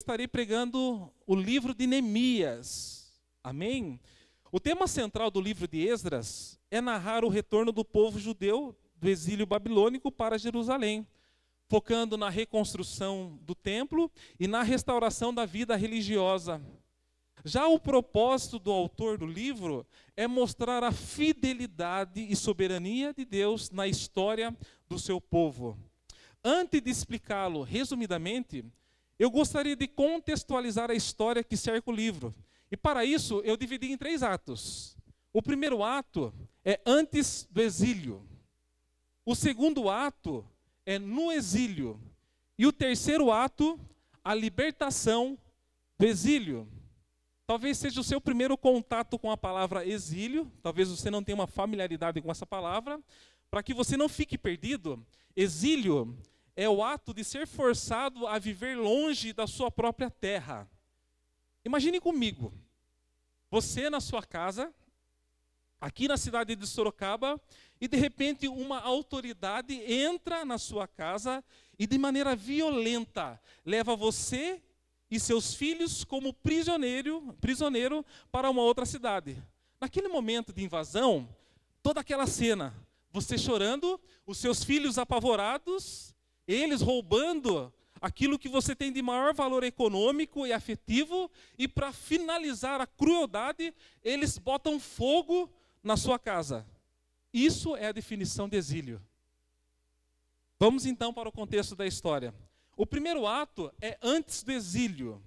Estarei pregando o livro de Neemias. Amém? O tema central do livro de Esdras é narrar o retorno do povo judeu do exílio babilônico para Jerusalém, focando na reconstrução do templo e na restauração da vida religiosa. Já o propósito do autor do livro é mostrar a fidelidade e soberania de Deus na história do seu povo. Antes de explicá-lo resumidamente, eu gostaria de contextualizar a história que cerca o livro. E para isso, eu dividi em 3 atos. O primeiro ato é antes do exílio. O segundo ato é no exílio. E o terceiro ato, a libertação do exílio. Talvez seja o seu primeiro contato com a palavra exílio. Talvez você não tenha uma familiaridade com essa palavra. Para que você não fique perdido, exílio é o ato de ser forçado a viver longe da sua própria terra. Imagine comigo, você na sua casa, aqui na cidade de Sorocaba, e de repente uma autoridade entra na sua casa e de maneira violenta leva você e seus filhos como prisioneiro para uma outra cidade. Naquele momento de invasão, toda aquela cena, você chorando, os seus filhos apavorados, eles roubando aquilo que você tem de maior valor econômico e afetivo, e para finalizar a crueldade, eles botam fogo na sua casa. Isso é a definição de exílio. Vamos então para o contexto da história. O primeiro ato é antes do exílio.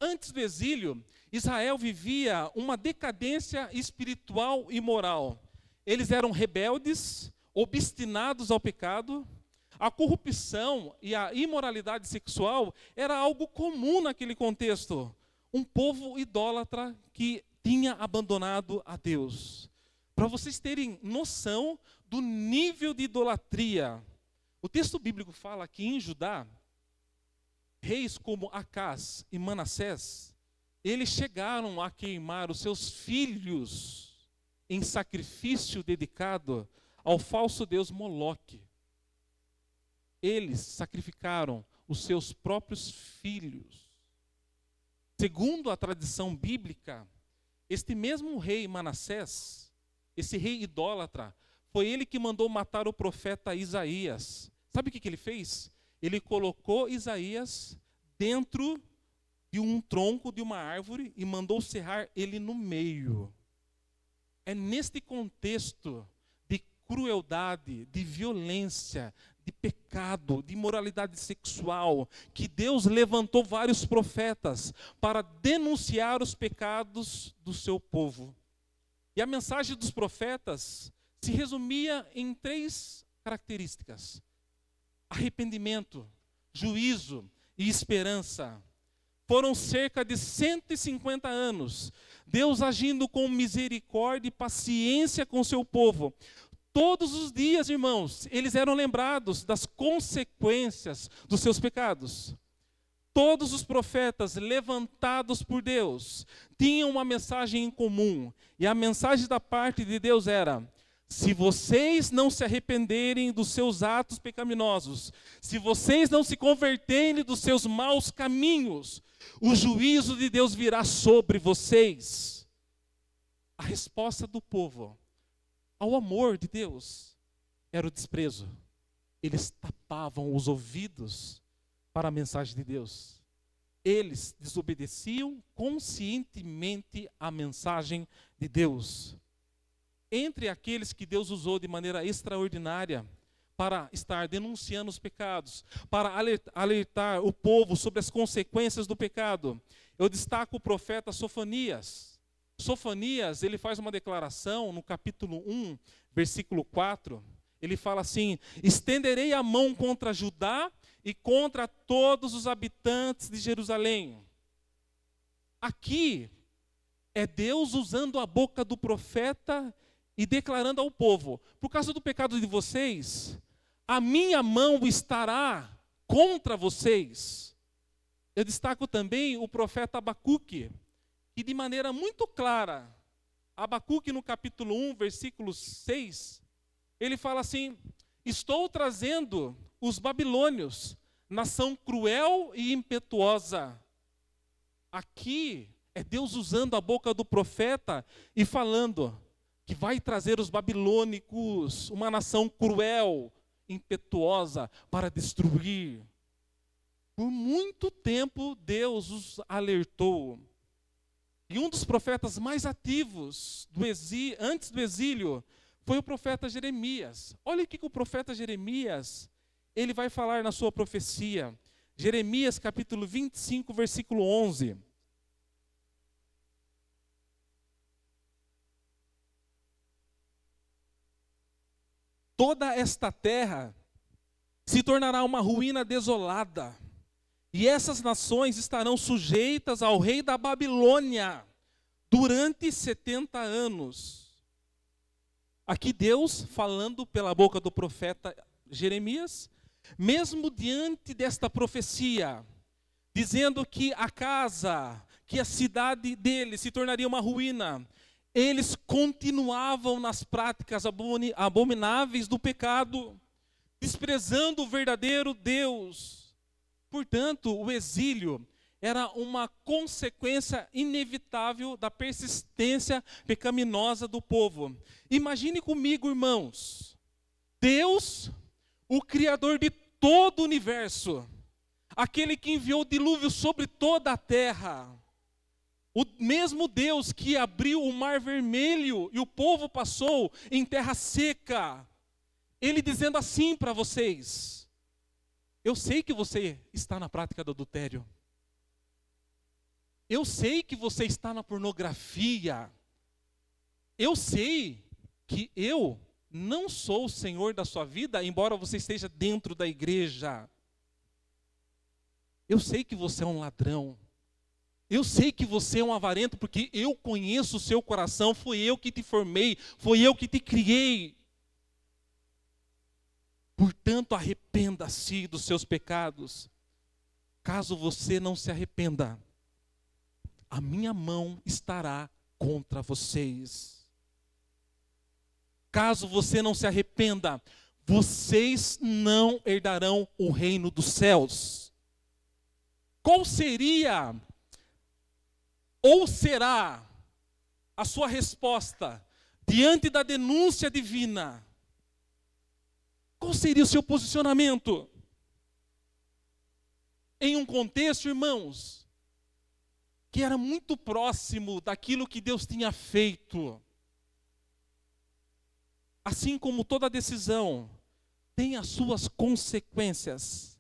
Antes do exílio, Israel vivia uma decadência espiritual e moral. Eles eram rebeldes, obstinados ao pecado. A corrupção e a imoralidade sexual era algo comum naquele contexto. Um povo idólatra que tinha abandonado a Deus. Para vocês terem noção do nível de idolatria, o texto bíblico fala que em Judá, reis como Acás e Manassés, eles chegaram a queimar os seus filhos em sacrifício dedicado ao falso deus Moloque. Eles sacrificaram os seus próprios filhos. Segundo a tradição bíblica, este mesmo rei Manassés, esse rei idólatra, foi ele que mandou matar o profeta Isaías. Sabe o que ele fez? Ele colocou Isaías dentro de um tronco de uma árvore e mandou serrar ele no meio. É neste contexto de crueldade, de violência, de pecado, de imoralidade sexual, que Deus levantou vários profetas para denunciar os pecados do seu povo. E a mensagem dos profetas se resumia em 3 características: arrependimento, juízo e esperança. Foram cerca de 150 anos, Deus agindo com misericórdia e paciência com seu povo. Todos os dias, irmãos, eles eram lembrados das consequências dos seus pecados. Todos os profetas levantados por Deus tinham uma mensagem em comum. E a mensagem da parte de Deus era: se vocês não se arrependerem dos seus atos pecaminosos, se vocês não se converterem dos seus maus caminhos, o juízo de Deus virá sobre vocês. A resposta do povo ao amor de Deus era o desprezo. Eles tapavam os ouvidos para a mensagem de Deus. Eles desobedeciam conscientemente a mensagem de Deus. Entre aqueles que Deus usou de maneira extraordinária para estar denunciando os pecados, para alertar o povo sobre as consequências do pecado, eu destaco o profeta Sofonias. Sofonias, ele faz uma declaração no capítulo 1, versículo 4. Ele fala assim: estenderei a mão contra Judá e contra todos os habitantes de Jerusalém. Aqui é Deus usando a boca do profeta e declarando ao povo: por causa do pecado de vocês, a minha mão estará contra vocês. Eu destaco também o profeta Abacuque, que de maneira muito clara, Abacuque no capítulo 1, versículo 6, ele fala assim: estou trazendo os babilônios nação cruel e impetuosa. Aqui é Deus usando a boca do profeta e falando que vai trazer os babilônicos, uma nação cruel, impetuosa, para destruir. Por muito tempo Deus os alertou. E um dos profetas mais ativos antes do exílio foi o profeta Jeremias. Olha o que o profeta Jeremias ele vai falar na sua profecia. Jeremias capítulo 25, versículo 11. Toda esta terra se tornará uma ruína desolada, e essas nações estarão sujeitas ao rei da Babilônia durante 70 anos. Aqui Deus falando pela boca do profeta Jeremias, mesmo diante desta profecia, dizendo que a casa, que a cidade dele se tornaria uma ruína, eles continuavam nas práticas abomináveis do pecado, desprezando o verdadeiro Deus. Portanto, o exílio era uma consequência inevitável da persistência pecaminosa do povo. Imagine comigo, irmãos, Deus, o Criador de todo o universo, aquele que enviou o dilúvio sobre toda a terra, o mesmo Deus que abriu o mar vermelho e o povo passou em terra seca, ele dizendo assim para vocês: eu sei que você está na prática do adultério, eu sei que você está na pornografia, eu sei que eu não sou o Senhor da sua vida, embora você esteja dentro da igreja. Eu sei que você é um ladrão. Eu sei que você é um avarento, porque eu conheço o seu coração, fui eu que te formei, fui eu que te criei. Portanto, arrependa-se dos seus pecados. Caso você não se arrependa, a minha mão estará contra vocês. Caso você não se arrependa, vocês não herdarão o reino dos céus. Qual seria ou será a sua resposta diante da denúncia divina? Qual seria o seu posicionamento? Em um contexto, irmãos, que era muito próximo daquilo que Deus tinha feito. Assim como toda decisão tem as suas consequências,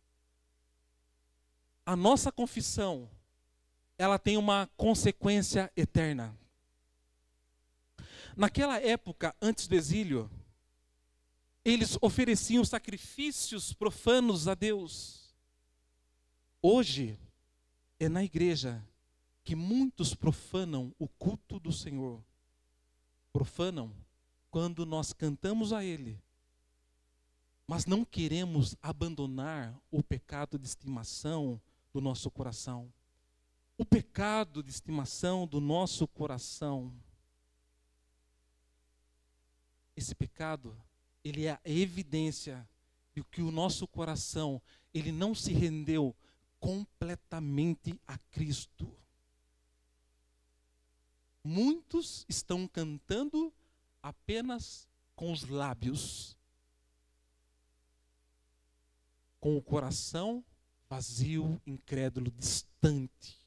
a nossa confissão, ela tem uma consequência eterna. Naquela época, antes do exílio, eles ofereciam sacrifícios profanos a Deus. Hoje, é na igreja que muitos profanam o culto do Senhor. Profanam quando nós cantamos a Ele, mas não queremos abandonar o pecado de estimação do nosso coração. O pecado de estimação do nosso coração. Esse pecado, ele é a evidência de que o nosso coração, ele não se rendeu completamente a Cristo. Muitos estão cantando apenas com os lábios, com o coração vazio, incrédulo, distante.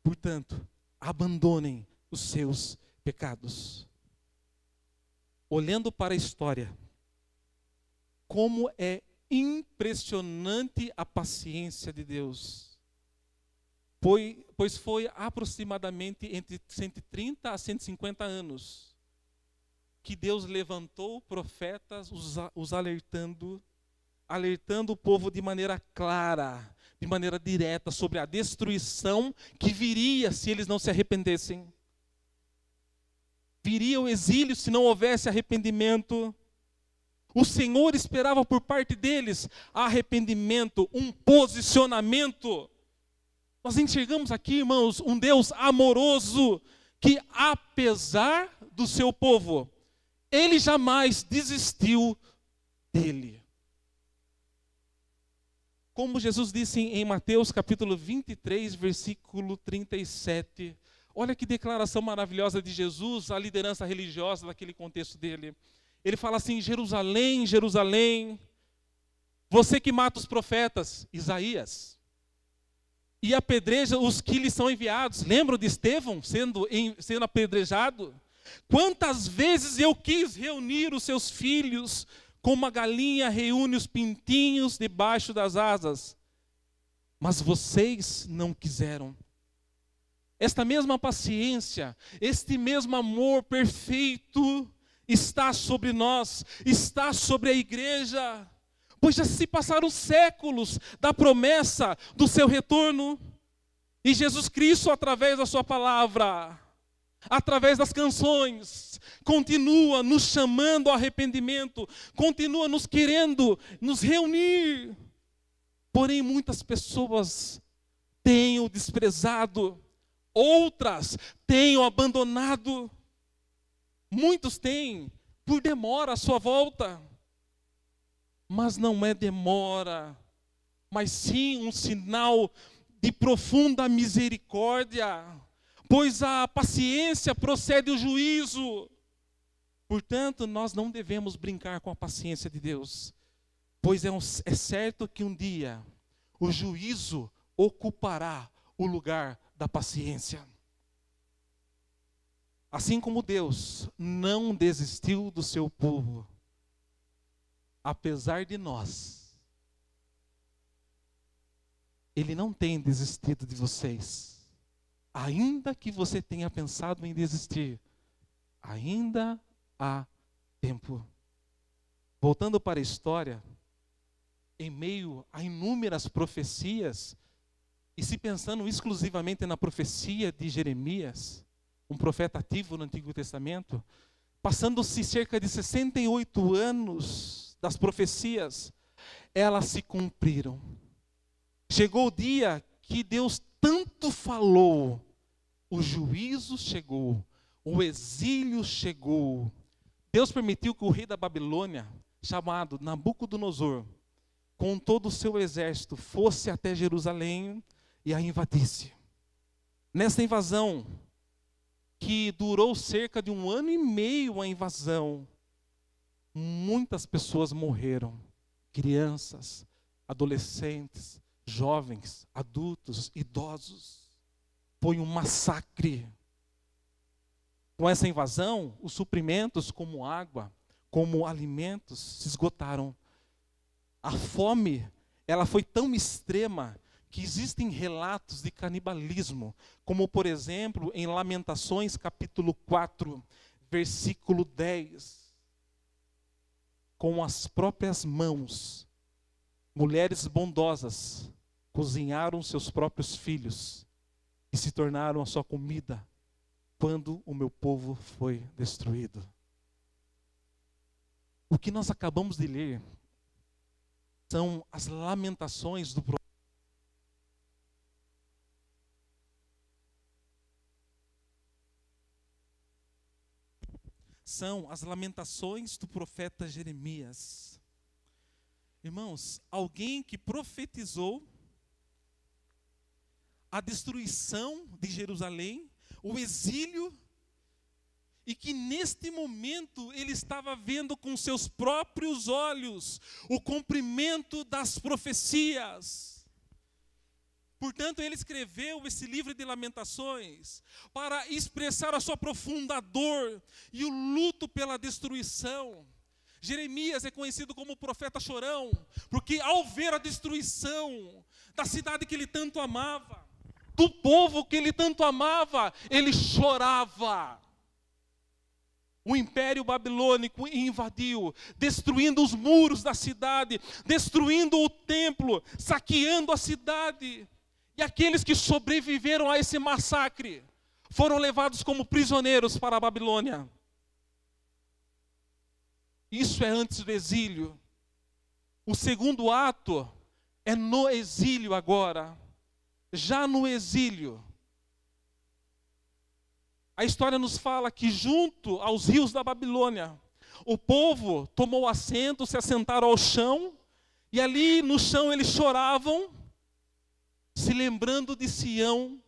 Portanto, abandonem os seus pecados. Olhando para a história, como é impressionante a paciência de Deus. Pois foi aproximadamente entre 130 a 150 anos que Deus levantou profetas, os alertando o povo de maneira clara, de maneira direta, sobre a destruição que viria se eles não se arrependessem. Viria o exílio se não houvesse arrependimento. O Senhor esperava por parte deles arrependimento, um posicionamento. Nós enxergamos aqui, irmãos, um Deus amoroso que, apesar do seu povo, Ele jamais desistiu dele. como Jesus disse em Mateus capítulo 23, versículo 37. Olha que declaração maravilhosa de Jesus, a liderança religiosa daquele contexto dele. Ele fala assim: Jerusalém, Jerusalém, você que mata os profetas, Isaías, e apedreja os que lhes são enviados. Lembram de Estevão sendo apedrejado? Quantas vezes eu quis reunir os seus filhos, como uma galinha reúne os pintinhos debaixo das asas, mas vocês não quiseram. Esta mesma paciência, este mesmo amor perfeito está sobre nós, está sobre a igreja, pois já se passaram séculos da promessa do seu retorno, e Jesus Cristo, através da sua palavra, através das canções, continua nos chamando ao arrependimento, continua nos querendo nos reunir. Porém, muitas pessoas têm o desprezado, outras têm o abandonado. Muitos têm por demora a sua volta. Mas não é demora, mas sim um sinal de profunda misericórdia, pois a paciência procede do juízo. Portanto, nós não devemos brincar com a paciência de Deus, pois é certo que um dia o juízo ocupará o lugar da paciência. Assim como Deus não desistiu do seu povo, apesar de nós, Ele não tem desistido de vocês. Ainda que você tenha pensado em desistir, ainda há tempo. Voltando para a história, em meio a inúmeras profecias, e se pensando exclusivamente na profecia de Jeremias, um profeta ativo no Antigo Testamento, passando-se cerca de 68 anos das profecias, elas se cumpriram. Chegou o dia que Deus tanto falou, o juízo chegou, o exílio chegou. Deus permitiu que o rei da Babilônia, chamado Nabucodonosor, com todo o seu exército, fosse até Jerusalém e a invadisse. Nessa invasão, que durou cerca de 1 ano e meio a invasão, muitas pessoas morreram, crianças, adolescentes, jovens, adultos, idosos. Foi um massacre. Com essa invasão, os suprimentos como água, como alimentos, se esgotaram. A fome, ela foi tão extrema que existem relatos de canibalismo, como por exemplo em Lamentações capítulo 4, versículo 10. Com as próprias mãos, mulheres bondosas cozinharam seus próprios filhos e se tornaram a sua comida quando o meu povo foi destruído. O que nós acabamos de ler são as lamentações do profeta. São as lamentações do profeta Jeremias. Irmãos, alguém que profetizou a destruição de Jerusalém, o exílio, e que neste momento ele estava vendo com seus próprios olhos o cumprimento das profecias. Portanto, ele escreveu esse livro de Lamentações para expressar a sua profunda dor e o luto pela destruição. Jeremias é conhecido como o profeta chorão, porque ao ver a destruição da cidade que ele tanto amava, do povo que ele tanto amava, ele chorava. O império babilônico invadiu, destruindo os muros da cidade, destruindo o templo, saqueando a cidade. E aqueles que sobreviveram a esse massacre foram levados como prisioneiros para a Babilônia. Isso é antes do exílio. O segundo ato é no exílio agora. Já no exílio, a história nos fala que junto aos rios da Babilônia, o povo tomou assento, se assentaram ao chão E ali no chão eles choravam, se lembrando de Sião.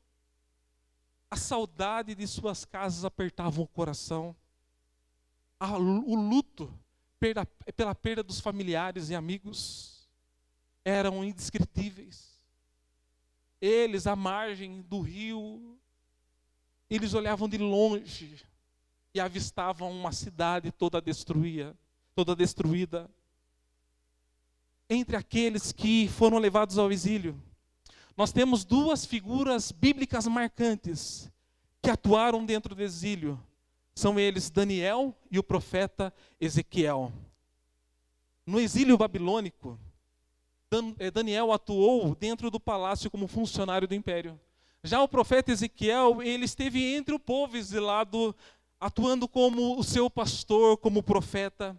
A saudade de suas casas apertava o coração. O luto pela perda dos familiares e amigos eram indescritíveis. Eles, à margem do rio, eles olhavam de longe e avistavam uma cidade toda destruída. Entre aqueles que foram levados ao exílio, nós temos duas figuras bíblicas marcantes que atuaram dentro do exílio. São eles Daniel e o profeta Ezequiel. No exílio babilônico, Daniel atuou dentro do palácio como funcionário do império. Já o profeta Ezequiel, ele esteve entre o povo exilado, atuando como o seu pastor, como profeta.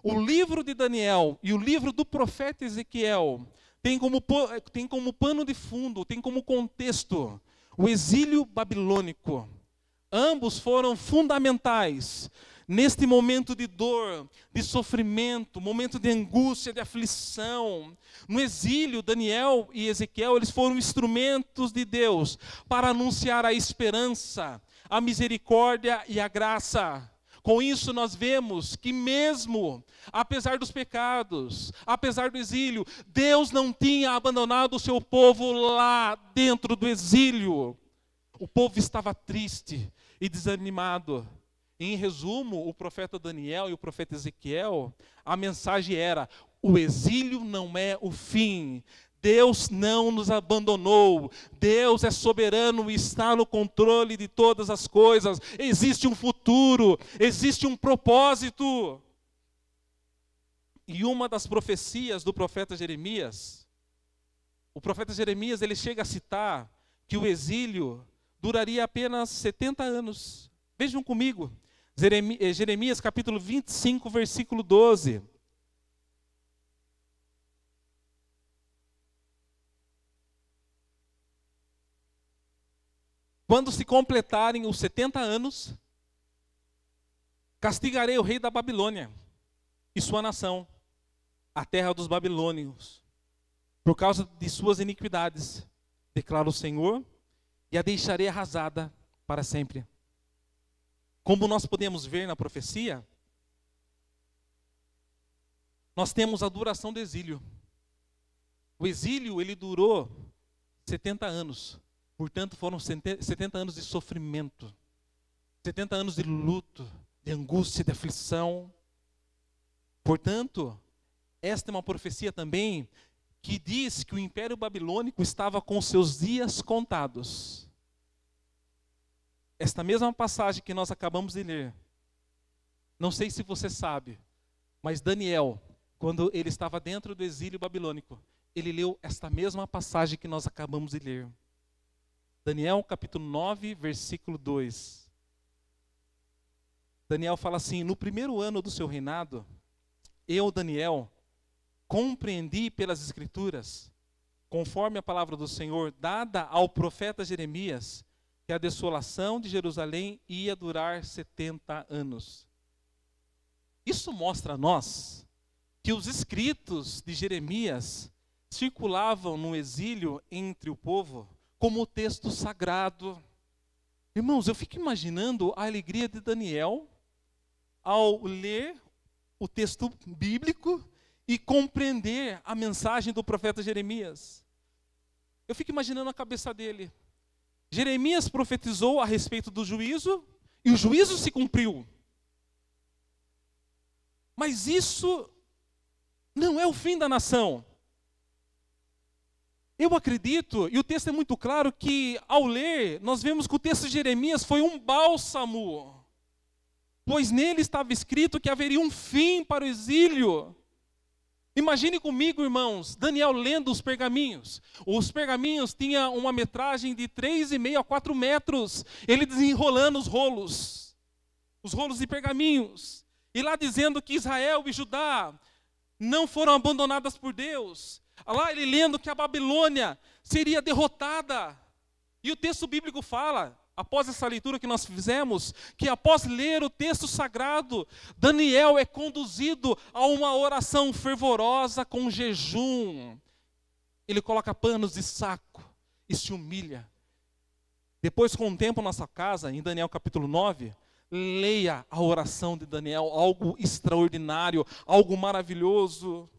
O livro de Daniel e o livro do profeta Ezequiel tem como pano de fundo, tem como contexto o exílio babilônico. Ambos foram fundamentais neste momento de dor, de sofrimento, momento de angústia, de aflição. No exílio, Daniel e Ezequiel, eles foram instrumentos de Deus para anunciar a esperança, a misericórdia e a graça. Com isso nós vemos que mesmo, apesar dos pecados, apesar do exílio, Deus não tinha abandonado o seu povo lá dentro do exílio. O povo estava triste e desanimado. Em resumo, o profeta Daniel e o profeta Ezequiel, a mensagem era: o exílio não é o fim. Deus não nos abandonou. Deus é soberano e está no controle de todas as coisas. Existe um futuro, existe um propósito. E uma das profecias do profeta Jeremias, o profeta Jeremias, ele chega a citar que o exílio duraria apenas 70 anos. Vejam comigo, Jeremias capítulo 25, versículo 12. Quando se completarem os 70 anos, castigarei o rei da Babilônia e sua nação, a terra dos babilônios, por causa de suas iniquidades, declara o Senhor, e a deixarei arrasada para sempre. Como nós podemos ver na profecia, nós temos a duração do exílio. O exílio, ele durou 70 anos. Portanto, foram 70 anos de sofrimento, 70 anos de luto, de angústia, de aflição. Portanto, esta é uma profecia também que diz que o Império Babilônico estava com seus dias contados. Esta mesma passagem que nós acabamos de ler, não sei se você sabe, mas Daniel, quando ele estava dentro do exílio babilônico, ele leu esta mesma passagem que nós acabamos de ler. Daniel capítulo 9, versículo 2. Daniel fala assim: no primeiro ano do seu reinado, eu, Daniel, compreendi pelas Escrituras, conforme a palavra do Senhor dada ao profeta Jeremias, que a desolação de Jerusalém ia durar 70 anos. Isso mostra a nós que os escritos de Jeremias circulavam no exílio entre o povo como texto sagrado. Irmãos, eu fico imaginando a alegria de Daniel ao ler o texto bíblico e compreender a mensagem do profeta Jeremias. Eu fico imaginando a cabeça dele. Jeremias profetizou a respeito do juízo e o juízo se cumpriu. Mas isso não é o fim da nação. Eu acredito, e o texto é muito claro, que ao ler, nós vemos que o texto de Jeremias foi um bálsamo, pois nele estava escrito que haveria um fim para o exílio. Imagine comigo, irmãos, Daniel lendo os pergaminhos. Os pergaminhos tinham uma metragem de 3,5 a 4 metros. Ele desenrolando os rolos de pergaminhos. E lá dizendo que Israel e Judá não foram abandonadas por Deus. Lá ele lendo que a Babilônia seria derrotada. E o texto bíblico fala após essa leitura que nós fizemos, que após ler o texto sagrado, Daniel é conduzido a uma oração fervorosa com jejum. Ele coloca panos de saco e se humilha. Depois, com o tempo na sua casa, em Daniel capítulo 9, leia a oração de Daniel, algo extraordinário, algo maravilhoso.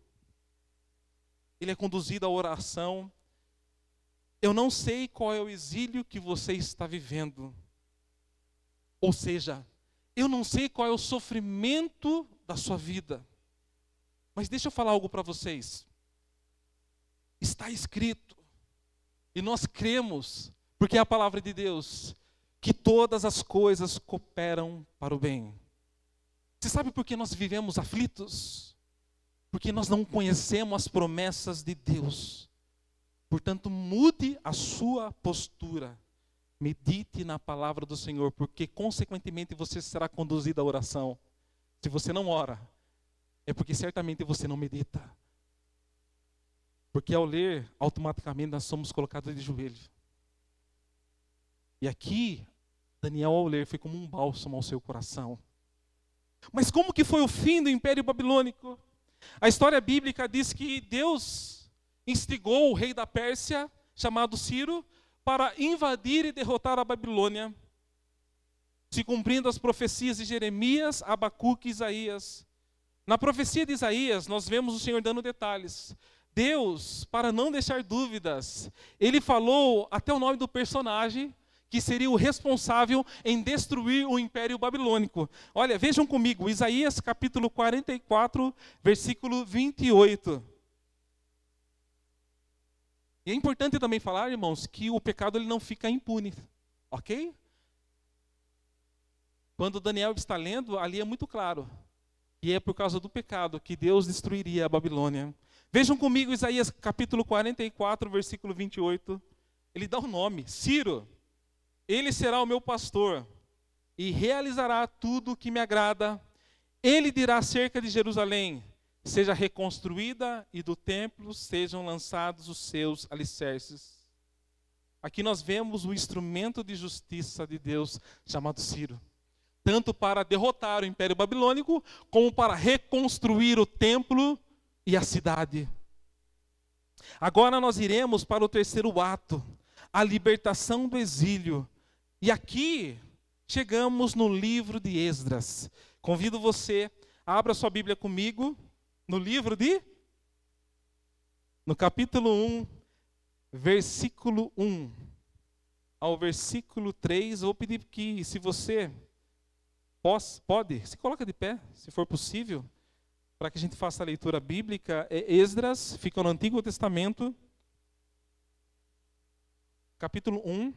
Ele é conduzido à oração. Eu não sei qual é o exílio que você está vivendo. Ou seja, eu não sei qual é o sofrimento da sua vida. Mas deixa eu falar algo para vocês. Está escrito, e nós cremos, porque é a palavra de Deus, que todas as coisas cooperam para o bem. Você sabe por que nós vivemos aflitos? Porque nós não conhecemos as promessas de Deus. Portanto, mude a sua postura. Medite na palavra do Senhor, porque consequentemente você será conduzido à oração. Se você não ora, é porque certamente você não medita. Porque ao ler, automaticamente nós somos colocados de joelho. E aqui, Daniel ao ler foi como um bálsamo ao seu coração. Mas como que foi o fim do Império Babilônico? A história bíblica diz que Deus instigou o rei da Pérsia, chamado Ciro, para invadir e derrotar a Babilônia, se cumprindo as profecias de Jeremias, Abacuque e Isaías. Na profecia de Isaías, nós vemos o Senhor dando detalhes. Deus, para não deixar dúvidas, Ele falou até o nome do personagem que seria o responsável em destruir o Império Babilônico. Olha, vejam comigo, Isaías capítulo 44, versículo 28. E é importante também falar, irmãos, que o pecado ele não fica impune, ok? Quando Daniel está lendo, ali é muito claro. E é por causa do pecado que Deus destruiria a Babilônia. Vejam comigo Isaías capítulo 44, versículo 28. Ele dá o nome, Ciro. Ele será o meu pastor e realizará tudo o que me agrada. Ele dirá acerca de Jerusalém: seja reconstruída, e do templo sejam lançados os seus alicerces. Aqui nós vemos o instrumento de justiça de Deus chamado Ciro. Tanto para derrotar o Império Babilônico, como para reconstruir o templo e a cidade. Agora nós iremos para o terceiro ato, a libertação do exílio. E aqui chegamos no livro de Esdras. Convido você a abra sua Bíblia comigo no livro no capítulo 1, versículo 1 ao versículo 3. Eu vou pedir que, se você pode, se coloca de pé, se for possível, para que a gente faça a leitura bíblica. Esdras, fica no Antigo Testamento, capítulo 1.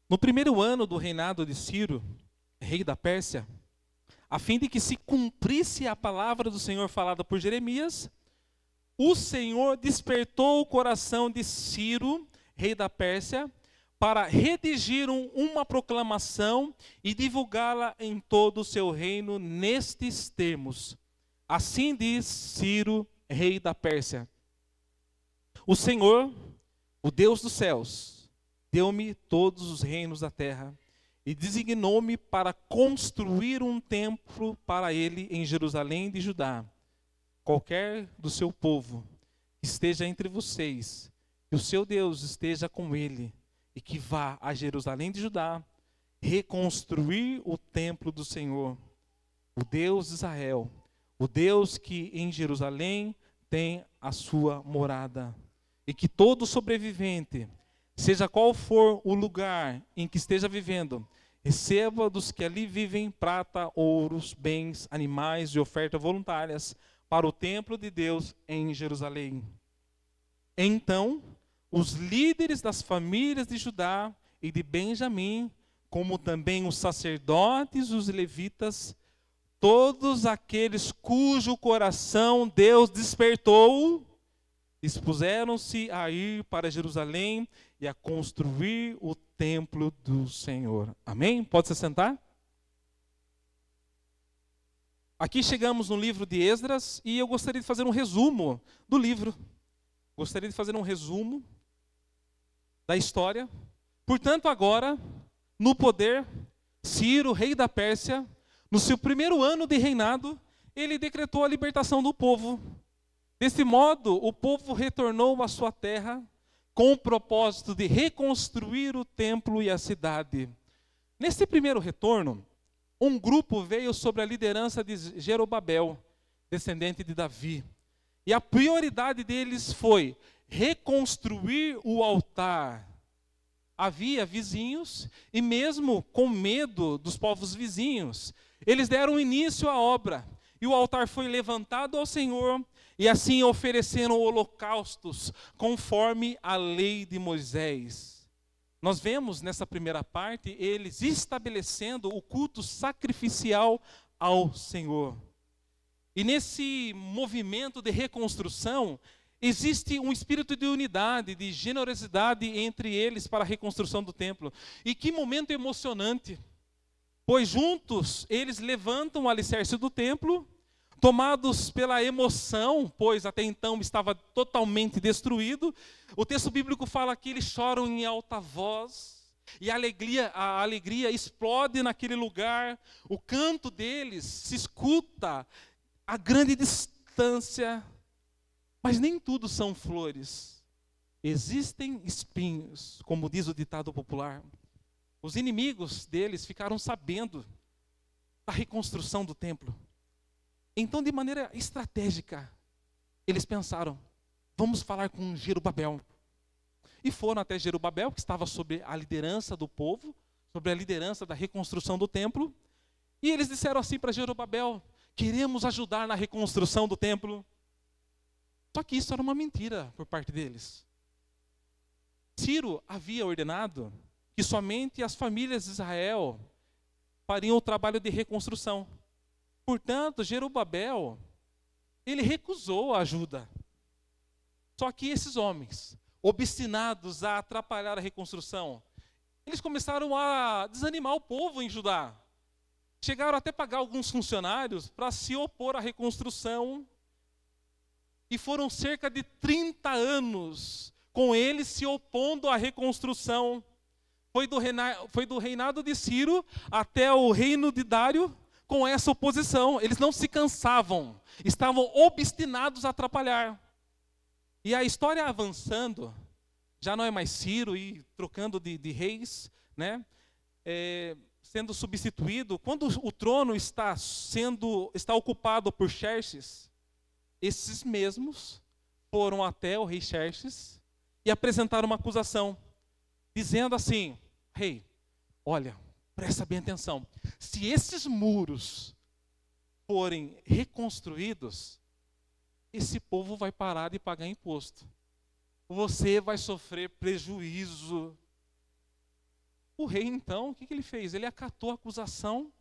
No primeiro ano do reinado de Ciro, rei da Pérsia, a fim de que se cumprisse a palavra do Senhor falada por Jeremias, o Senhor despertou o coração de Ciro, rei da Pérsia, para redigir uma proclamação e divulgá-la em todo o seu reino nestes termos. Assim diz Ciro, rei da Pérsia: o Senhor, o Deus dos céus, deu-me todos os reinos da terra e designou-me para construir um templo para ele em Jerusalém de Judá. Qualquer do seu povo que esteja entre vocês, que o seu Deus esteja com ele e que vá a Jerusalém de Judá reconstruir o templo do Senhor, o Deus de Israel, o Deus que em Jerusalém tem a sua morada. E que todo sobrevivente, seja qual for o lugar em que esteja vivendo, receba dos que ali vivem prata, ouros, bens, animais e ofertas voluntárias para o templo de Deus em Jerusalém. Então, os líderes das famílias de Judá e de Benjamim, como também os sacerdotes, os levitas, todos aqueles cujo coração Deus despertou, dispuseram-se a ir para Jerusalém e a construir o templo do Senhor. Amém? Pode se sentar? Aqui chegamos no livro de Esdras e eu gostaria de fazer um resumo do livro. Gostaria de fazer um resumo da história. Portanto, agora, no poder, Ciro, rei da Pérsia, no seu primeiro ano de reinado, ele decretou a libertação do povo. Desse modo, o povo retornou à sua terra com o propósito de reconstruir o templo e a cidade. Nesse primeiro retorno, um grupo veio sob a liderança de Jerobabel, descendente de Davi. E a prioridade deles foi reconstruir o altar. Havia vizinhos, e mesmo com medo dos povos vizinhos, eles deram início à obra. E o altar foi levantado ao Senhor, e assim ofereceram holocaustos, conforme a lei de Moisés. Nós vemos nessa primeira parte, eles estabelecendo o culto sacrificial ao Senhor. E nesse movimento de reconstrução, existe um espírito de unidade, de generosidade entre eles para a reconstrução do templo. E que momento emocionante, pois juntos eles levantam o alicerce do templo, tomados pela emoção, pois até então estava totalmente destruído. O texto bíblico fala que eles choram em alta voz, e a alegria explode naquele lugar. O canto deles se escuta a grande distância, mas nem tudo são flores. Existem espinhos, como diz o ditado popular. Os inimigos deles ficaram sabendo da reconstrução do templo. Então, de maneira estratégica, eles pensaram, vamos falar com Jerobabel. E foram até Jerobabel, que estava sob a liderança do povo, sob a liderança da reconstrução do templo. E eles disseram assim para Jerobabel, queremos ajudar na reconstrução do templo. Só que isso era uma mentira por parte deles. Ciro havia ordenado que somente as famílias de Israel fariam o trabalho de reconstrução. Portanto, Jerobabel, ele recusou a ajuda. Só que esses homens, obstinados a atrapalhar a reconstrução, eles começaram a desanimar o povo em Judá. Chegaram até a pagar alguns funcionários para se opor à reconstrução. E foram cerca de 30 anos com eles se opondo à reconstrução. Foi do reinado de Ciro até o reino de Dário com essa oposição. Eles não se cansavam, estavam obstinados a atrapalhar. E a história avançando, já não é mais Ciro e trocando de reis, né? Sendo substituído. Quando o trono está ocupado por Xerxes, esses mesmos foram até o rei Xerxes e apresentaram uma acusação, dizendo assim, rei, olha, presta bem atenção, se esses muros forem reconstruídos, esse povo vai parar de pagar imposto. Você vai sofrer prejuízo. O rei, então, o que ele fez? Ele acatou a acusação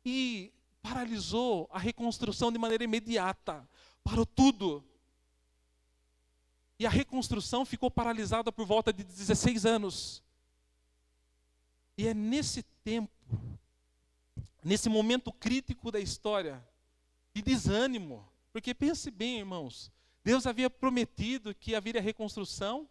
e paralisou a reconstrução de maneira imediata. Parou tudo. E a reconstrução ficou paralisada por volta de 16 anos. E é nesse tempo, nesse momento crítico da história, de desânimo, porque pense bem, irmãos, Deus havia prometido que haveria reconstrução,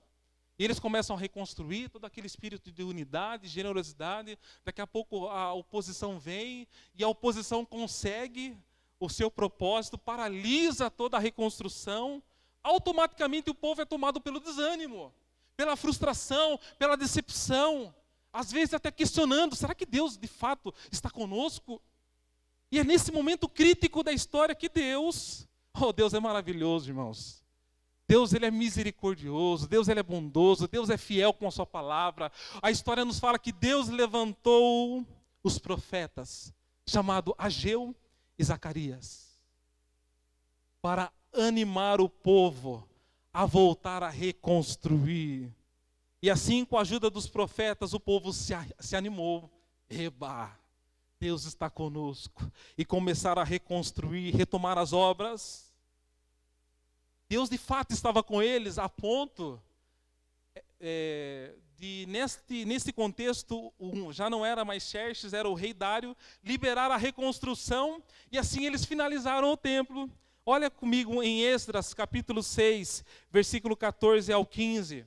e eles começam a reconstruir todo aquele espírito de unidade, generosidade. Daqui a pouco a oposição vem, e a oposição consegue o seu propósito, paralisa toda a reconstrução. Automaticamente o povo é tomado pelo desânimo, pela frustração, pela decepção. Às vezes até questionando, será que Deus de fato está conosco? E é nesse momento crítico da história que Deus é maravilhoso, irmãos. Deus, ele é misericordioso, Deus, ele é bondoso, Deus é fiel com a sua palavra. A história nos fala que Deus levantou os profetas, chamado Ageu e Zacarias, para animar o povo a voltar a reconstruir. E assim, com a ajuda dos profetas, o povo se animou. Eba, Deus está conosco. E começaram a reconstruir, retomar as obras. Deus de fato estava com eles a ponto de, nesse contexto, já não era mais Xerxes, era o rei Dário, liberar a reconstrução, e assim eles finalizaram o templo. Olha comigo em Esdras, capítulo 6, versículo 14 ao 15.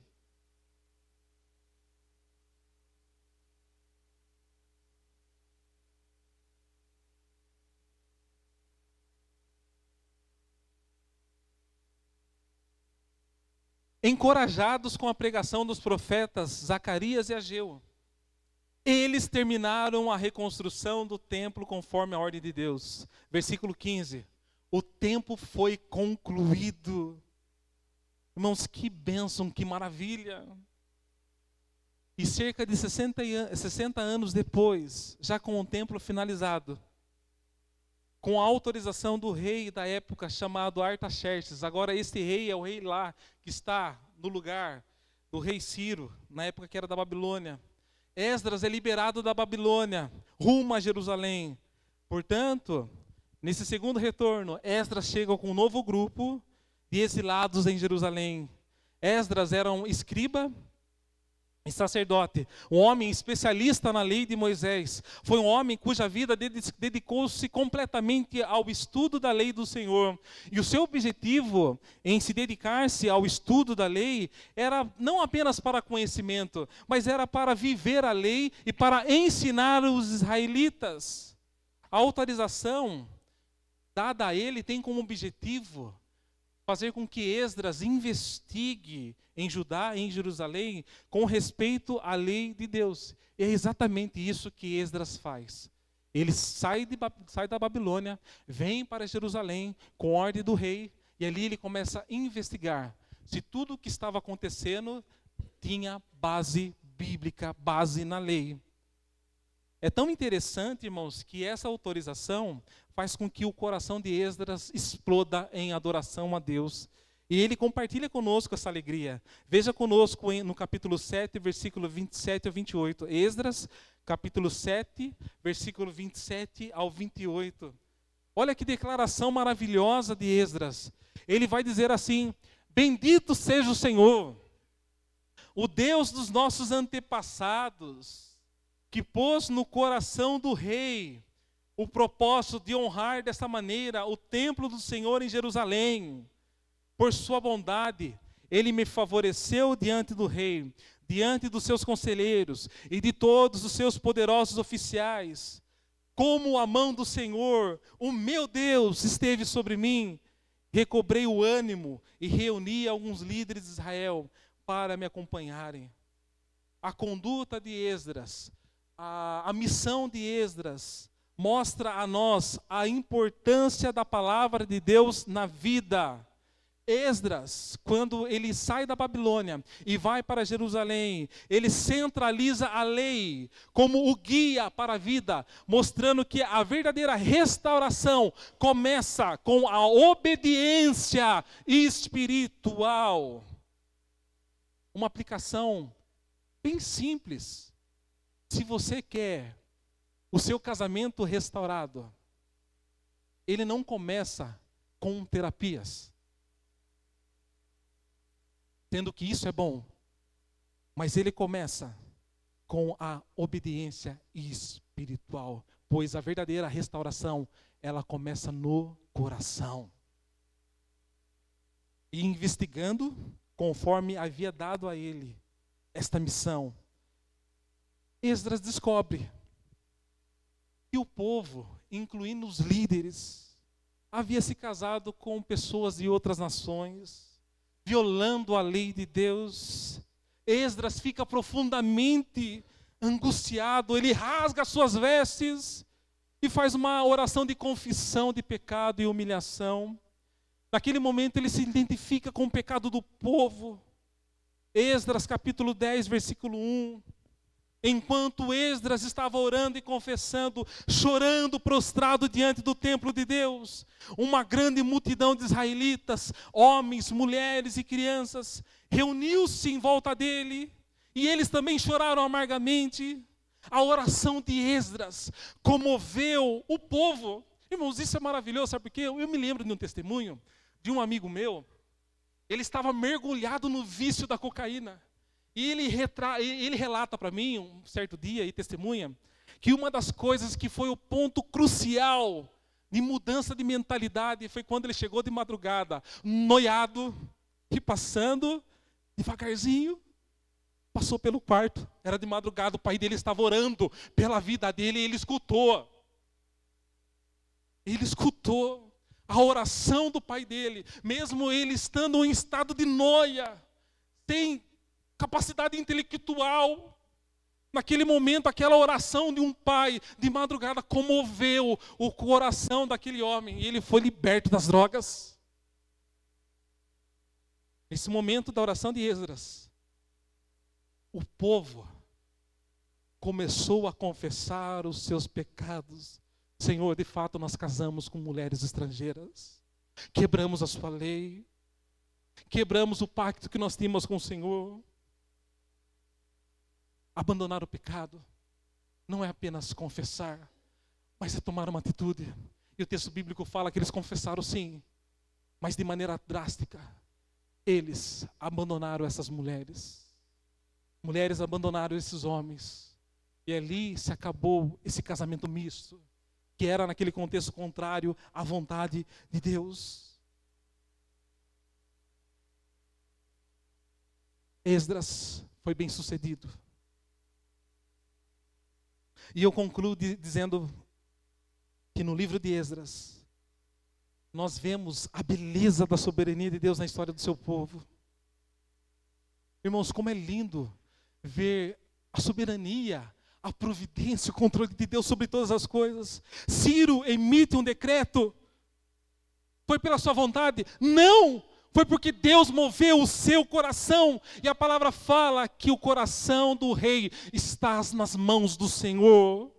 Encorajados com a pregação dos profetas Zacarias e Ageu, eles terminaram a reconstrução do templo conforme a ordem de Deus. Versículo 15. O templo foi concluído. Irmãos, que bênção, que maravilha. E cerca de 60 anos depois, já com o templo finalizado, com a autorização do rei da época chamado Artaxerxes. Agora este rei é o rei lá, que está no lugar do rei Ciro, na época que era da Babilônia. Esdras é liberado da Babilônia, rumo a Jerusalém. Portanto, nesse segundo retorno, Esdras chega com um novo grupo de exilados em Jerusalém. Esdras era um escriba e sacerdote, um homem especialista na lei de Moisés. Foi um homem cuja vida dedicou-se completamente ao estudo da lei do Senhor. E o seu objetivo em se dedicar-se ao estudo da lei era não apenas para conhecimento, mas era para viver a lei e para ensinar os israelitas. A autorização dada a ele tem como objetivo fazer com que Esdras investigue em Judá, em Jerusalém, com respeito à lei de Deus. E é exatamente isso que Esdras faz. Ele sai da Babilônia, vem para Jerusalém com ordem do rei, e ali ele começa a investigar se tudo o que estava acontecendo tinha base bíblica, base na lei. É tão interessante, irmãos, que essa autorização faz com que o coração de Esdras exploda em adoração a Deus. E ele compartilha conosco essa alegria. Veja conosco no capítulo 7, versículo 27 a 28. Esdras, capítulo 7, versículo 27 ao 28. Olha que declaração maravilhosa de Esdras. Ele vai dizer assim: bendito seja o Senhor, o Deus dos nossos antepassados, que pôs no coração do rei o propósito de honrar dessa maneira o templo do Senhor em Jerusalém. Por sua bondade, ele me favoreceu diante do rei, diante dos seus conselheiros e de todos os seus poderosos oficiais. Como a mão do Senhor, o meu Deus, esteve sobre mim, recobrei o ânimo e reuni alguns líderes de Israel para me acompanharem. A conduta de Esdras, a missão de Esdras mostra a nós a importância da palavra de Deus na vida. Esdras, quando ele sai da Babilônia e vai para Jerusalém, ele centraliza a lei como o guia para a vida, mostrando que a verdadeira restauração começa com a obediência espiritual. Uma aplicação bem simples. Se você quer o seu casamento restaurado, ele não começa com terapias, tendo que isso é bom, mas ele começa com a obediência espiritual, pois a verdadeira restauração, ela começa no coração. E investigando, conforme havia dado a ele esta missão, Esdras descobre que o povo, incluindo os líderes, havia se casado com pessoas de outras nações, violando a lei de Deus. Esdras fica profundamente angustiado, ele rasga suas vestes e faz uma oração de confissão de pecado e humilhação. Naquele momento ele se identifica com o pecado do povo. Esdras capítulo 10, versículo 1. Enquanto Esdras estava orando e confessando, chorando, prostrado diante do templo de Deus, uma grande multidão de israelitas, homens, mulheres e crianças, reuniu-se em volta dele, e eles também choraram amargamente. A oração de Esdras comoveu o povo. Irmãos, isso é maravilhoso, sabe por quê? Eu me lembro de um testemunho de um amigo meu, Ele estava mergulhado no vício da cocaína. E ele relata para mim, um certo dia, e testemunha, que uma das coisas que foi o ponto crucial de mudança de mentalidade foi quando ele chegou de madrugada, noiado, e passando devagarzinho, passou pelo quarto. Era de madrugada, o pai dele estava orando pela vida dele e ele escutou. Ele escutou a oração do pai dele, mesmo ele estando em estado de noia, sem capacidade intelectual. Naquele momento, aquela oração de um pai de madrugada comoveu o coração daquele homem. E ele foi liberto das drogas. Nesse momento da oração de Esdras, o povo começou a confessar os seus pecados. Senhor, de fato nós casamos com mulheres estrangeiras. Quebramos a sua lei. Quebramos o pacto que nós tínhamos com o Senhor. Abandonar o pecado não é apenas confessar, mas é tomar uma atitude. E o texto bíblico fala que eles confessaram sim, mas de maneira drástica. Eles abandonaram essas mulheres. Mulheres abandonaram esses homens. E ali se acabou esse casamento misto, que era naquele contexto contrário à vontade de Deus. Esdras foi bem sucedido. E eu concluo dizendo que no livro de Esdras, nós vemos a beleza da soberania de Deus na história do seu povo. Irmãos, como é lindo ver a soberania, a providência, o controle de Deus sobre todas as coisas. Ciro emite um decreto. Foi pela sua vontade? Não! Foi porque Deus moveu o seu coração. E a palavra fala que o coração do rei está nas mãos do Senhor.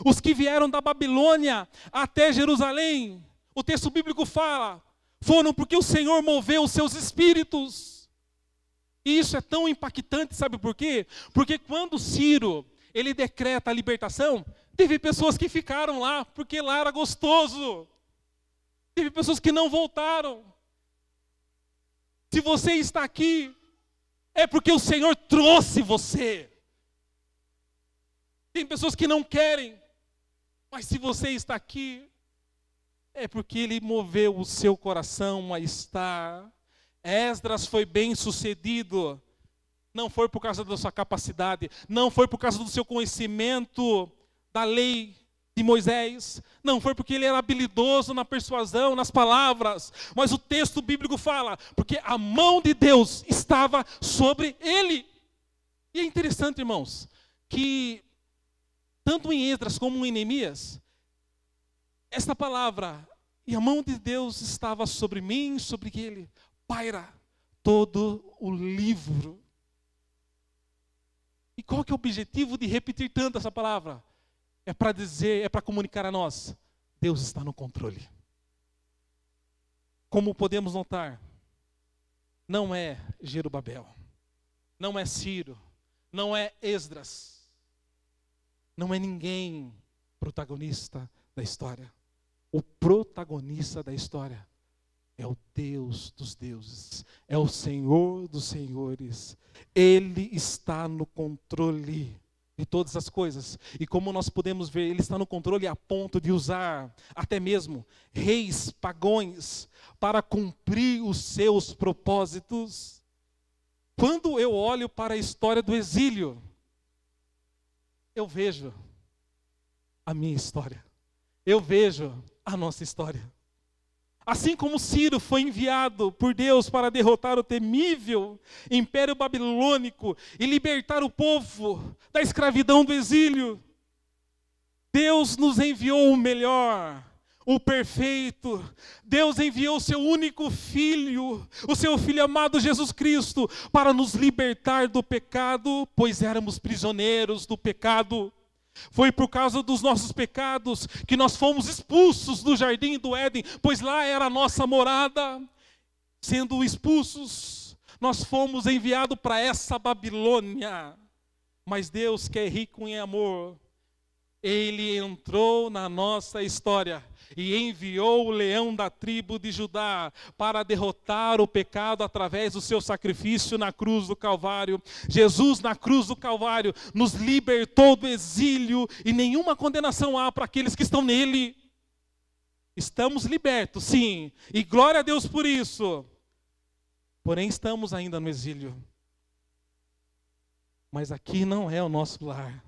Os que vieram da Babilônia até Jerusalém, o texto bíblico fala, foram porque o Senhor moveu os seus espíritos. E isso é tão impactante, sabe por quê? Porque quando Ciro, ele decreta a libertação, teve pessoas que ficaram lá, porque lá era gostoso. Teve pessoas que não voltaram. Se você está aqui, é porque o Senhor trouxe você. Tem pessoas que não querem, mas se você está aqui, é porque Ele moveu o seu coração a estar. Esdras foi bem sucedido, não foi por causa da sua capacidade, não foi por causa do seu conhecimento da lei de Moisés, não foi porque ele era habilidoso na persuasão, nas palavras, mas o texto bíblico fala, porque a mão de Deus estava sobre ele. E é interessante, irmãos, que tanto em Esdras como em Neemias, esta palavra, e a mão de Deus estava sobre mim, sobre ele, paira todo o livro. E qual que é o objetivo de repetir tanto essa palavra? É para dizer, é para comunicar a nós, Deus está no controle. Como podemos notar, não é Jerubabel, não é Ciro, não é Esdras, não é ninguém protagonista da história. O protagonista da história é o Deus dos deuses, é o Senhor dos senhores. Ele está no controle de todas as coisas. E como nós podemos ver, Ele está no controle a ponto de usar até mesmo reis pagãos para cumprir os seus propósitos. Quando eu olho para a história do exílio, eu vejo a minha história. Eu vejo a nossa história. Assim como Ciro foi enviado por Deus para derrotar o temível Império Babilônico e libertar o povo da escravidão do exílio, Deus nos enviou o melhor, o perfeito. Deus enviou o seu único filho, o seu filho amado Jesus Cristo, para nos libertar do pecado, pois éramos prisioneiros do pecado. Foi por causa dos nossos pecados que nós fomos expulsos do jardim do Éden, pois lá era a nossa morada. Sendo expulsos, nós fomos enviados para essa Babilônia. Mas Deus, que é rico em amor, Ele entrou na nossa história e enviou o leão da tribo de Judá para derrotar o pecado através do seu sacrifício na cruz do Calvário. Jesus, na cruz do Calvário, nos libertou do exílio e nenhuma condenação há para aqueles que estão nele. Estamos libertos, sim, e glória a Deus por isso. Porém, estamos ainda no exílio. Mas aqui não é o nosso lar.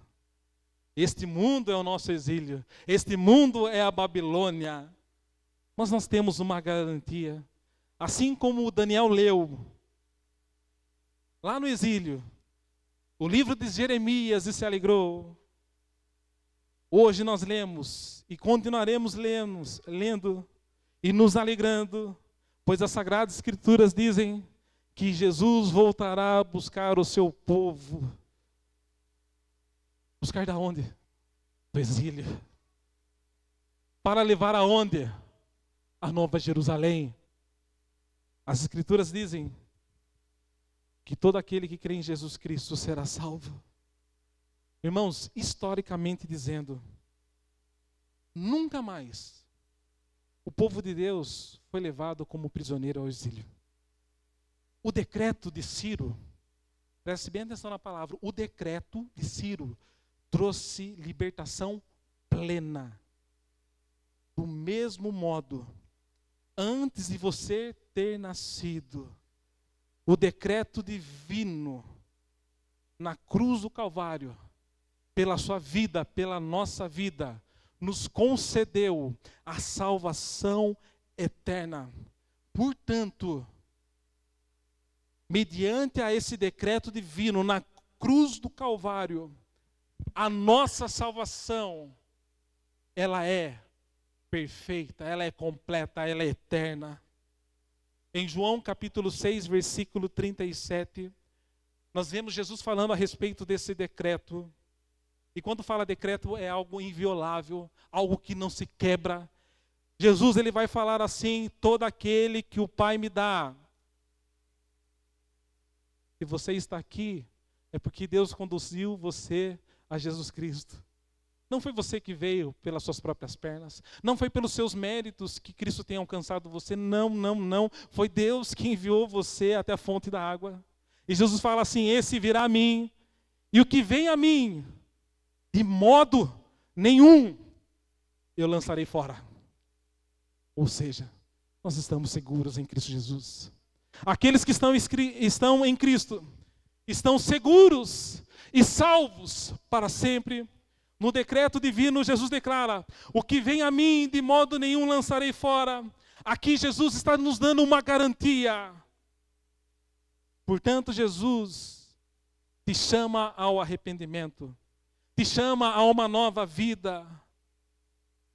Este mundo é o nosso exílio. Este mundo é a Babilônia. Mas nós temos uma garantia. Assim como o Daniel leu, lá no exílio, o livro de Jeremias e se alegrou. Hoje nós lemos e continuaremos lendo e nos alegrando, pois as Sagradas Escrituras dizem que Jesus voltará a buscar o seu povo. Buscar da onde? Do exílio. Para levar aonde? A Nova Jerusalém. As Escrituras dizem que todo aquele que crê em Jesus Cristo será salvo. Irmãos, historicamente dizendo, nunca mais o povo de Deus foi levado como prisioneiro ao exílio. O decreto de Ciro, preste bem atenção na palavra, o decreto de Ciro trouxe libertação plena. Do mesmo modo, antes de você ter nascido, o decreto divino na cruz do Calvário, pela sua vida, pela nossa vida, nos concedeu a salvação eterna. Portanto, mediante a esse decreto divino na cruz do Calvário, a nossa salvação, ela é perfeita, ela é completa, ela é eterna. Em João capítulo 6, versículo 37, nós vemos Jesus falando a respeito desse decreto. E quando fala decreto, é algo inviolável, algo que não se quebra. Jesus, ele vai falar assim: todo aquele que o Pai me dá. Se você está aqui, é porque Deus conduziu você a Jesus Cristo. Não foi você que veio pelas suas próprias pernas. Não foi pelos seus méritos que Cristo tem alcançado você. Não, não, não. Foi Deus que enviou você até a fonte da água. E Jesus fala assim: esse virá a mim. E o que vem a mim, de modo nenhum eu lançarei fora. Ou seja, nós estamos seguros em Cristo Jesus. Aqueles que estão em Cristo estão seguros e salvos para sempre. No decreto divino, Jesus declara: o que vem a mim, de modo nenhum lançarei fora. Aqui Jesus está nos dando uma garantia. Portanto, Jesus te chama ao arrependimento, te chama a uma nova vida.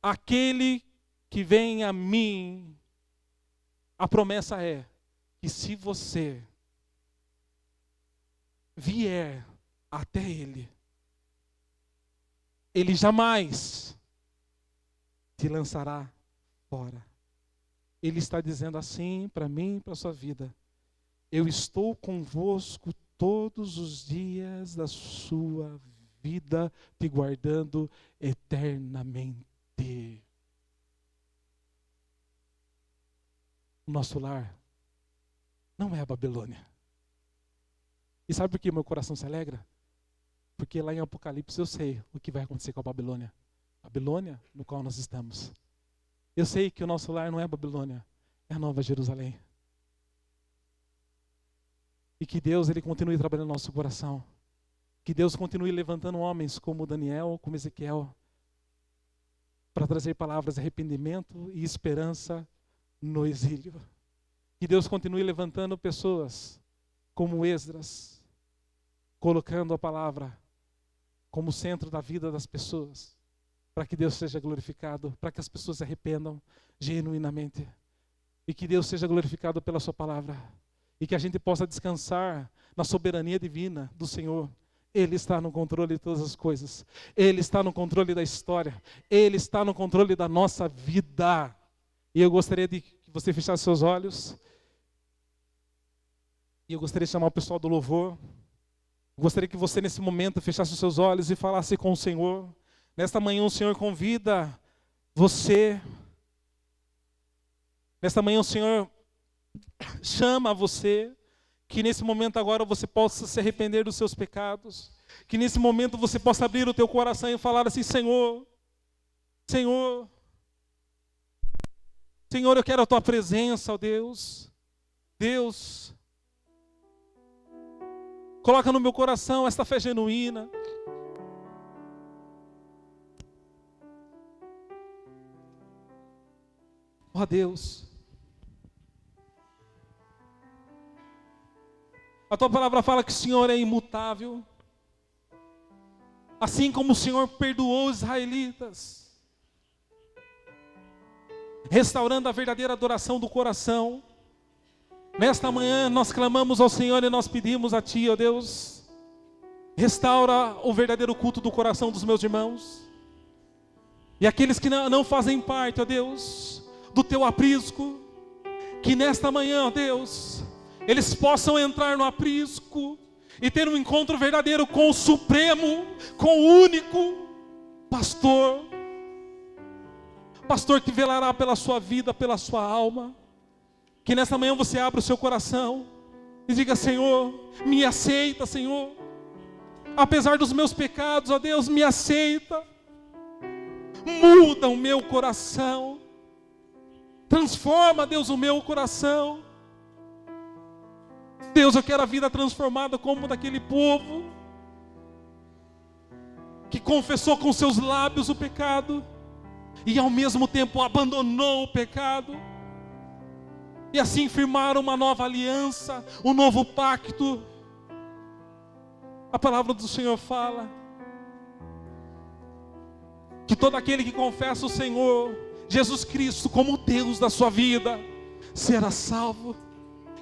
Aquele que vem a mim, a promessa é que se você vier até Ele, Ele jamais te lançará fora. Ele está dizendo assim para mim e para a sua vida: eu estou convosco todos os dias da sua vida, te guardando eternamente. O nosso lar não é a Babilônia. E sabe por que meu coração se alegra? Porque lá em Apocalipse eu sei o que vai acontecer com a Babilônia. Babilônia no qual nós estamos. Eu sei que o nosso lar não é a Babilônia, é a Nova Jerusalém. E que Deus, Ele continue trabalhando no nosso coração. Que Deus continue levantando homens como Daniel, como Ezequiel, para trazer palavras de arrependimento e esperança no exílio. Que Deus continue levantando pessoas como Esdras, colocando a palavra como centro da vida das pessoas, para que Deus seja glorificado, para que as pessoas se arrependam genuinamente, e que Deus seja glorificado pela sua palavra, e que a gente possa descansar na soberania divina do Senhor. Ele está no controle de todas as coisas, Ele está no controle da história, Ele está no controle da nossa vida. E eu gostaria de que você fechasse seus olhos, e eu gostaria de chamar o pessoal do louvor. Eu gostaria que você nesse momento fechasse os seus olhos e falasse com o Senhor. Nesta manhã o Senhor convida você. Nesta manhã o Senhor chama você. Que nesse momento agora você possa se arrepender dos seus pecados. Que nesse momento você possa abrir o teu coração e falar assim: Senhor, Senhor, Senhor, eu quero a tua presença, ó Deus. Deus, coloca no meu coração esta fé genuína. Ó Deus, a tua palavra fala que o Senhor é imutável. Assim como o Senhor perdoou os israelitas, restaurando a verdadeira adoração do coração. Nesta manhã nós clamamos ao Senhor e nós pedimos a Ti, ó Deus, restaura o verdadeiro culto do coração dos meus irmãos. E aqueles que não fazem parte, ó Deus, do Teu aprisco, que nesta manhã, ó Deus, eles possam entrar no aprisco e ter um encontro verdadeiro com o Supremo, com o único pastor. Pastor que velará pela sua vida, pela sua alma. Que nesta manhã você abra o seu coração e diga: Senhor, me aceita, Senhor. Apesar dos meus pecados, ó Deus, me aceita. Muda o meu coração. Transforma, Deus, o meu coração. Deus, eu quero a vida transformada como daquele povo que confessou com seus lábios o pecado e ao mesmo tempo abandonou o pecado, e assim firmaram uma nova aliança, um novo pacto. A palavra do Senhor fala que todo aquele que confessa o Senhor Jesus Cristo como Deus da sua vida será salvo.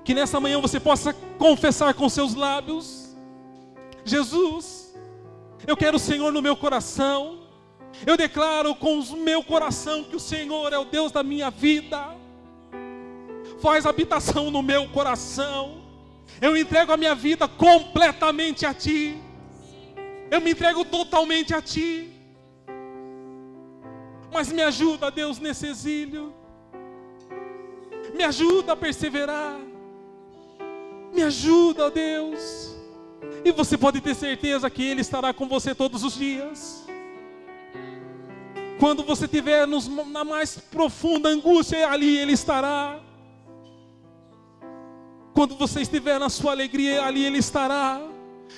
Que nessa manhã você possa confessar com seus lábios: Jesus, eu quero o Senhor no meu coração. Eu declaro com o meu coração que o Senhor é o Deus da minha vida. Faz habitação no meu coração. Eu entrego a minha vida completamente a Ti. Eu me entrego totalmente a Ti. Mas me ajuda, Deus, nesse exílio. Me ajuda a perseverar. Me ajuda, ó Deus. E você pode ter certeza que Ele estará com você todos os dias. Quando você estiver na mais profunda angústia, ali Ele estará. Quando você estiver na sua alegria, ali Ele estará.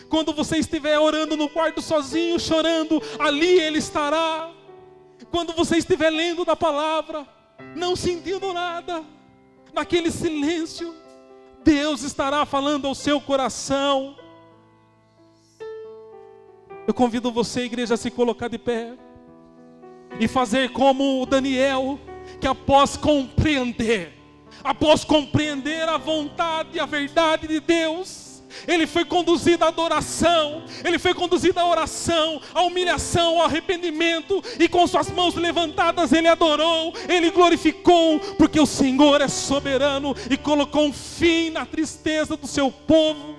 Quando você estiver orando no quarto sozinho, chorando, ali Ele estará. Quando você estiver lendo da palavra, não sentindo nada, naquele silêncio, Deus estará falando ao seu coração. Eu convido você, igreja, a se colocar de pé e fazer como o Daniel, que após compreender a vontade e a verdade de Deus, ele foi conduzido à adoração, ele foi conduzido à oração, à humilhação, ao arrependimento, e com suas mãos levantadas ele adorou, ele glorificou, porque o Senhor é soberano e colocou um fim na tristeza do seu povo.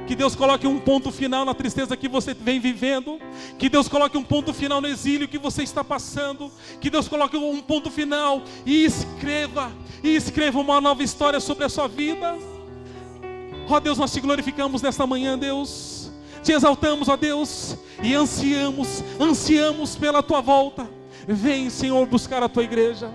Que Deus coloque um ponto final na tristeza que você vem vivendo. Que Deus coloque um ponto final no exílio que você está passando. Que Deus coloque um ponto final e escreva uma nova história sobre a sua vida. Ó Deus, nós te glorificamos nesta manhã, Deus. Te exaltamos, ó Deus, e ansiamos pela tua volta. Vem, Senhor, buscar a tua igreja.